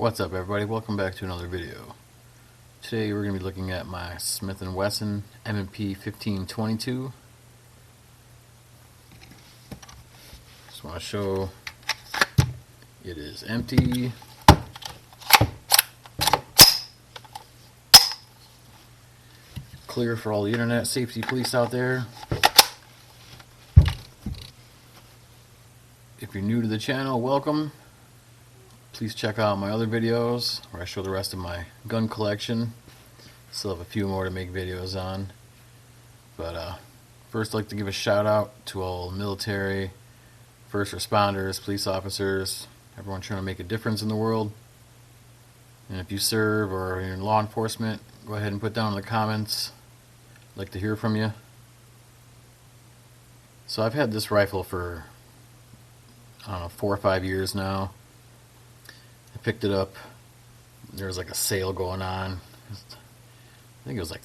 What's up, everybody? Welcome back to another video. Today we're going to be looking at my Smith & Wesson M&P 1522. Just want to show it is empty. Clear for all the internet safety police out there. If you're new to the channel, welcome. Please check out my other videos where I show the rest of my gun collection. Still have a few more to make videos on. But first I'd like to give a shout out to all military, first responders, police officers, everyone trying to make a difference in the world. And if you serve or you're in law enforcement, go ahead and put down in the comments. I'd like to hear from you. So I've had this rifle for, I don't know, 4 or 5 years now. I picked it up. There was like a sale going on. I think it was like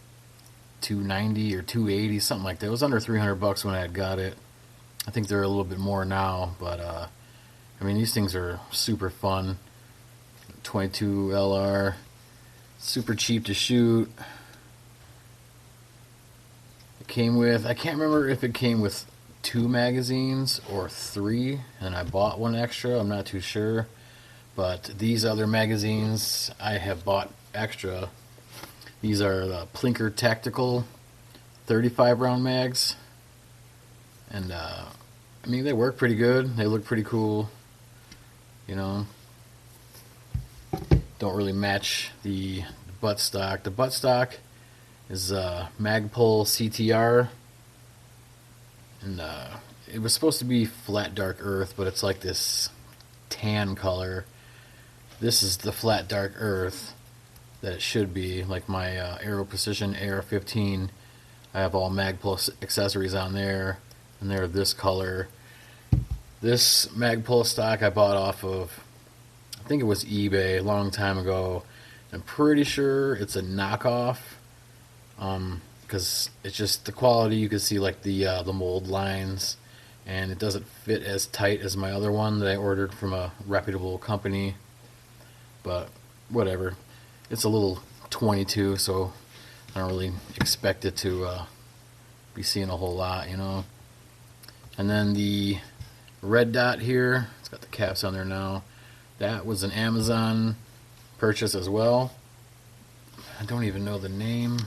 $290 or $280, something like that. It was under $300 when I had got it. I think they're a little bit more now, but I mean, these things are super fun. 22 LR, super cheap to shoot. It came with, I can't remember if it came with 2 magazines or 3, and I bought one extra. I'm not too sure. But these other magazines I have bought extra. These are the Plinker Tactical 35 round mags. And I mean, they work pretty good. They look pretty cool. You know, don't really match the buttstock. The buttstock is Magpul CTR. And it was supposed to be flat dark earth, but it's like this tan color. This is the flat dark earth that it should be, like my Aero Precision AR-15. I have all Magpul accessories on there, and they're this color. This Magpul stock I bought off of, I think it was eBay a long time ago. I'm pretty sure it's a knockoff, because it's just the quality. You can see like the mold lines, and it doesn't fit as tight as my other one that I ordered from a reputable company. But whatever, it's a little 22, so I don't really expect it to be seeing a whole lot, you know. And then the red dot here, it's got the caps on there now. That was an Amazon purchase as well. I don't even know the name.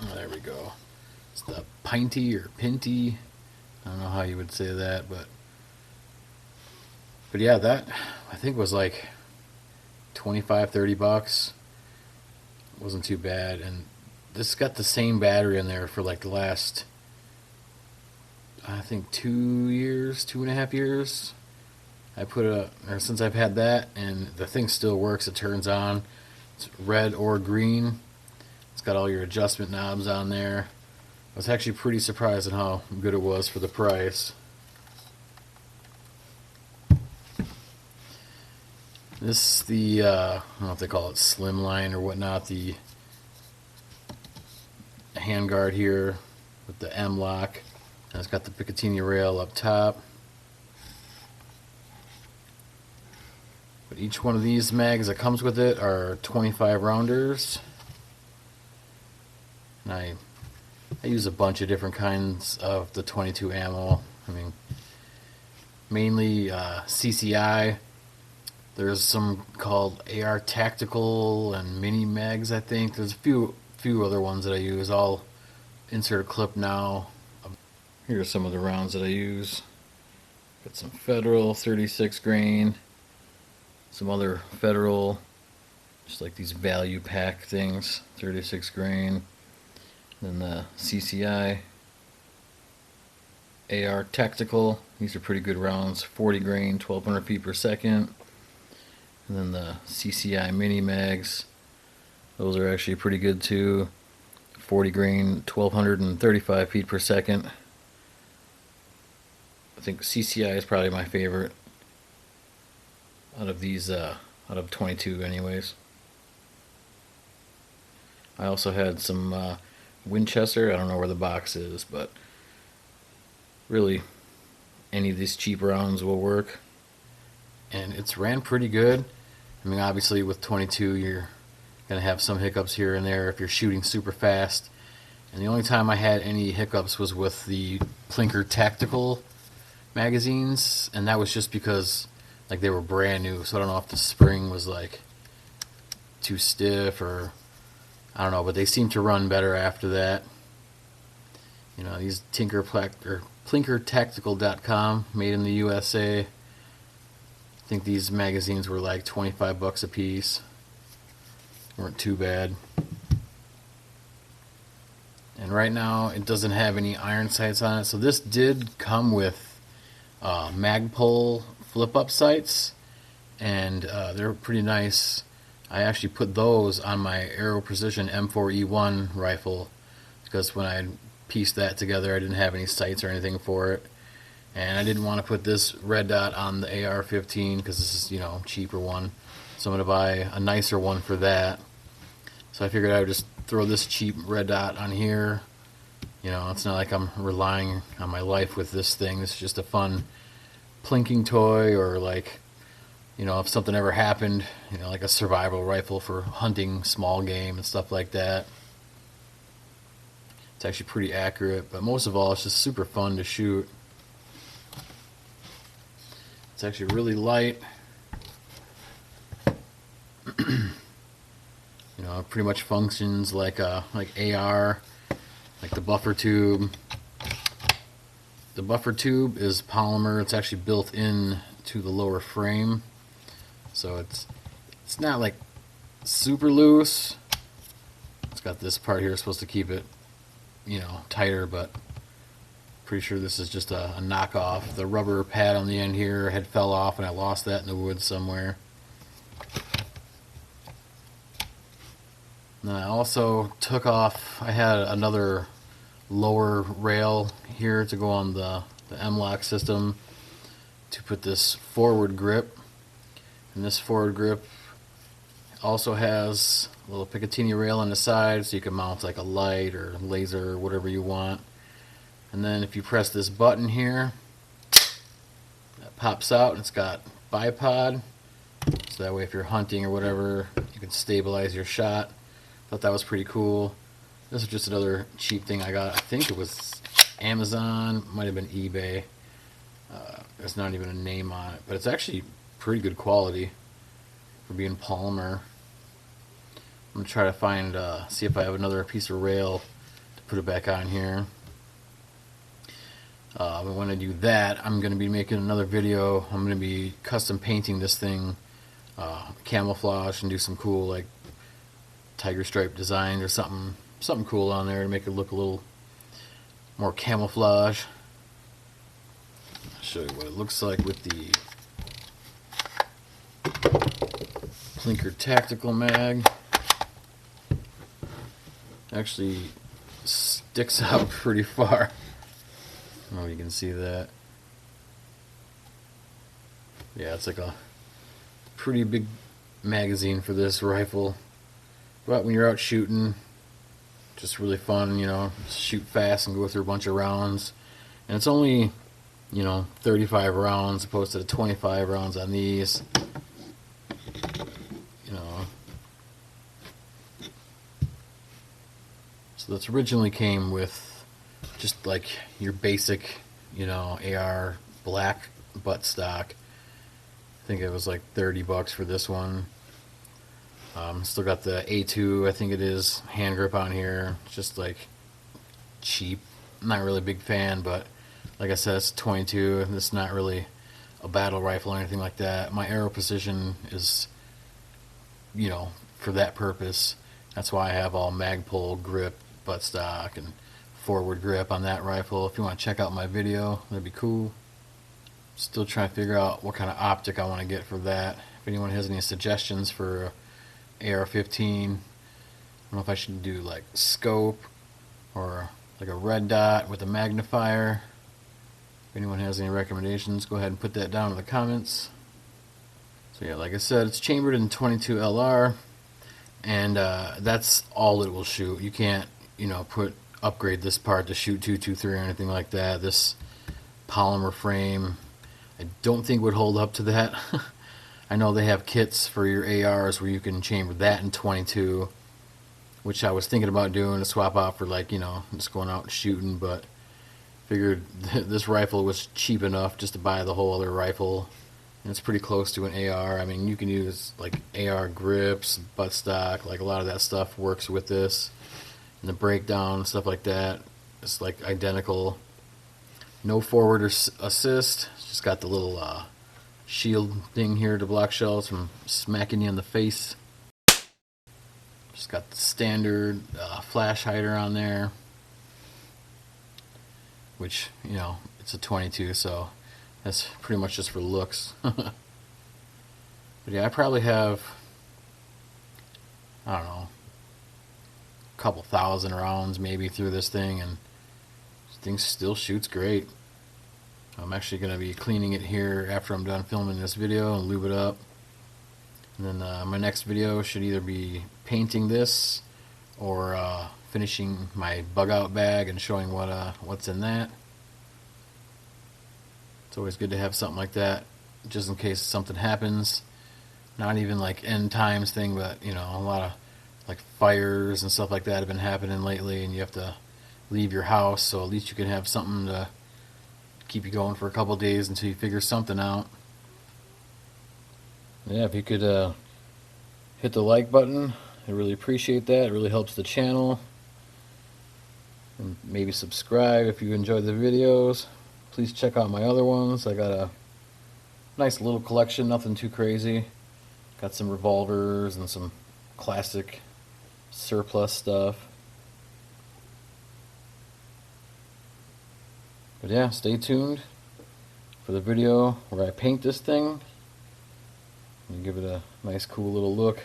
Oh, there we go. It's the Pinty or Pinty. I don't know how you would say that, but yeah, that I think was like $25-30. Wasn't too bad, and this got the same battery in there for like the last, I think, 2 years, 2.5 years. I put it up, or since I've had that, and the thing still works. It turns on. It's red or green. It's got all your adjustment knobs on there. I was actually pretty surprised at how good it was for the price. This, the, I don't know if they call it slimline or whatnot, the handguard here with the M lock. And it's got the Picatinny rail up top. But each one of these mags that comes with it are 25 rounders. And I use a bunch of different kinds of the 22 ammo. I mean, mainly CCI. There's some called AR Tactical and Mini Mags, I think. There's a few other ones that I use. I'll insert a clip now. Here are some of the rounds that I use. Got some Federal 36 grain, some other Federal, just like these value pack things, 36 grain. Then the CCI AR Tactical. These are pretty good rounds, 40 grain, 1200 feet per second. And then the CCI Mini Mags, those are actually pretty good too. 40 grain, 1235 feet per second. I think CCI is probably my favorite out of these, out of 22 anyways. I also had some Winchester. I don't know where the box is, but really any of these cheap rounds will work. and it's ran pretty good. I mean, obviously with 22 you're gonna have some hiccups here and there if you're shooting super fast. And the only time I had any hiccups was with the Plinker Tactical magazines, and that was just because like they were brand new, so I don't know if the spring was like too stiff or I don't know, but they seem to run better after that. You know, these plinkertactical.com, made in the USA. I think these magazines were like 25 bucks a piece. Weren't too bad. And right now it doesn't have any iron sights on it, so this did come with Magpul flip-up sights, and they're pretty nice. I actually put those on my Aero Precision M4E1 rifle because when I pieced that together I didn't have any sights or anything for it, and I didn't want to put this red dot on the AR-15 because this is, you know, cheaper one, so I'm going to buy a nicer one for that. So I figured I would just throw this cheap red dot on here. You know, it's not like I'm relying on my life with this thing. It's just a fun plinking toy, or like, you know, if something ever happened, you know, like a survival rifle for hunting small game and stuff like that. It's actually pretty accurate, but most of all, it's just super fun to shoot. It's actually really light. You know, it pretty much functions like AR, like the buffer tube. The buffer tube is polymer. It's actually built in to the lower frame, so it's not like super loose. It's got this part here supposed to keep it, you know, tighter, but pretty sure this is just a knockoff. The rubber pad on the end here had fell off, and I lost that in the woods somewhere. And I also took off, I had another lower rail here to go on the M-LOK system to put this forward grip. And this forward grip also has a little Picatinny rail on the side, so you can mount like a light or laser or whatever you want. And then if you press this button here, that pops out and it's got bipod, so that way if you're hunting or whatever, you can stabilize your shot. Thought that was pretty cool. This is just another cheap thing I got. I think it was Amazon, might have been eBay. There's not even a name on it, but it's actually pretty good quality for being polymer. I'm gonna try to find, see if I have another piece of rail to put it back on here. But when I do that, I'm gonna be making another video. I'm gonna be custom painting this thing, camouflage, and do some cool like tiger stripe design or something cool on there to make it look a little more camouflage. I'll show you what it looks like with the Plinker Tactical mag. Actually sticks out pretty far. I don't know if you can see that. Yeah, it's like a pretty big magazine for this rifle. But when you're out shooting, just really fun, you know, shoot fast and go through a bunch of rounds. And it's only, you know, 35 rounds opposed to the 25 rounds on these. You know. So this originally came with just like your basic, you know, AR black buttstock. I think it was like 30 bucks for this one. Still got the A2, I think it is, hand grip on here. It's just like cheap. I'm not really a big fan, but like I said, it's 22. This is not really a battle rifle or anything like that. My Aero Precision is, you know, for that purpose. That's why I have all Magpul grip, buttstock, and forward grip on that rifle. If you want to check out my video, that'd be cool. Still trying to figure out what kind of optic I want to get for that. If anyone has any suggestions for AR-15, I don't know if I should do like scope or like a red dot with a magnifier. If anyone has any recommendations, go ahead and put that down in the comments. So yeah, like I said, it's chambered in 22 LR, and that's all it will shoot. You can't, you know, upgrade this part to shoot 223 or anything like that. This polymer frame, I don't think would hold up to that. I know they have kits for your ARs where you can chamber that in 22, which I was thinking about doing to swap out for, like, just going out and shooting, but figured this rifle was cheap enough just to buy the whole other rifle. And it's pretty close to an AR. I mean, you can use like AR grips, buttstock, like a lot of that stuff works with this. And the breakdown, stuff like that, it's like identical. No forward assist, just got the little shield thing here to block shells from smacking you in the face. Just got the standard flash hider on there, which, it's a 22, so that's pretty much just for looks. But yeah, I probably have, I don't know, a couple thousand rounds maybe through this thing, and this thing still shoots great. I'm actually going to be cleaning it here after I'm done filming this video and lube it up. And then my next video should either be painting this or finishing my bug out bag and showing what's in that. It's always good to have something like that just in case something happens. Not even like end times thing, but a lot of like fires and stuff like that have been happening lately, and you have to leave your house, so at least you can have something to keep you going for a couple days until you figure something out. Yeah, if you could hit the like button, I really appreciate that. It really helps the channel. And maybe subscribe if you enjoy the videos. Please check out my other ones. I got a nice little collection, nothing too crazy. Got some revolvers and some classic surplus stuff. But yeah, stay tuned for the video where I paint this thing and give it a nice cool little look.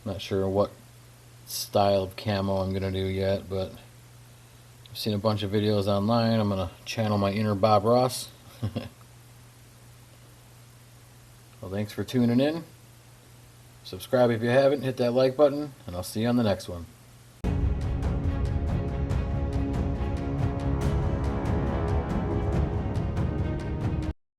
Not sure what style of camo I'm gonna do yet, but I've seen a bunch of videos online. I'm gonna channel my inner Bob Ross. Well, thanks for tuning in. Subscribe if you haven't, hit that like button, and I'll see you on the next one.